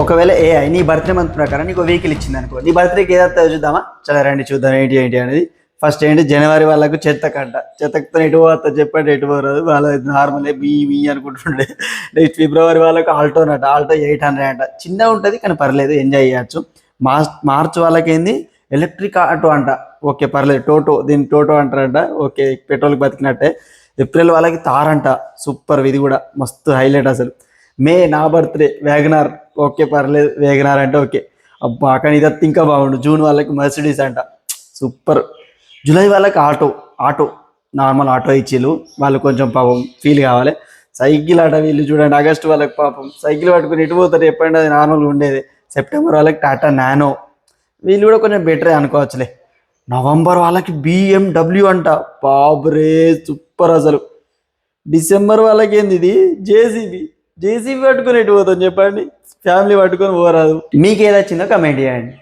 ఒకవేళ ఏఐ నీ birthday month ప్రకారం నీకు వెహికల్ ఇచ్చింది అనుకో, నీ బర్త్డేకి ఏదైతే చూద్దామా? చాలా రండి చూద్దాం ఏంటి ఏంటి అనేది. ఫస్ట్ ఏంటి, జనవరి వాళ్ళకు చెత్తకంట, చెత్తతో ఎటు పోతా చెప్పండి, ఎటు పోరాదు వాళ్ళ నార్మల్ మీ అనుకుంటుండే. నెక్స్ట్ ఫిబ్రవరి వాళ్ళకు ఆల్టోనట, ఆల్టో 800 అంట, చిన్నగా ఉంటుంది కానీ పర్లేదు ఎంజాయ్ చేయొచ్చు. మార్చ్ వాళ్ళకి ఏంది, ఎలక్ట్రిక్ ఆటో అంట, ఓకే పర్లేదు, టోటో, దీన్ని టోటో అంటారంట, ఓకే పెట్రోల్కి బతికినట్టే. ఏప్రిల్ వాళ్ళకి తార్ అంట, సూపర్, ఇది కూడా మస్తు హైలైట్ అసలు. మే నా బర్త్డే వ్యాగనార్, ఓకే పర్లేదు, వేగనార్ అంటే ఓకే. అబ్బా కానీ ఇది ఇంకా బాగుండు. జూన్ వాళ్ళకి మర్సిడీస్ అంట, సూపర్. జూలై వాళ్ళకి ఆటో నార్మల్ ఆటో ఇచ్చిళ్ళు, వాళ్ళు కొంచెం పాపం ఫీల్ కావాలి. సైకిల్ ఆట, వీళ్ళు చూడండి ఆగస్టు వాళ్ళకి పాపం సైకిల్ పట్టుకుని ఎటు పోతారు చెప్పండి, అది నార్మల్గా ఉండేది. సెప్టెంబర్ వాళ్ళకి టాటా నానో, వీళ్ళు కూడా కొంచెం బెటరే అనుకోవచ్చులే. నవంబర్ వాళ్ళకి బిఎండబ్ల్యూ అంట, బాబురే సూపర్ అసలు. డిసెంబర్ వాళ్ళకి ఏంది ఇది, జేసీబీ పట్టుకొని ఎటు పోతాం చెప్పండి, ఫ్యామిలీ పట్టుకొని పోరాదు. మీకు ఏదొచ్చిందో కమెంట్ చేయండి.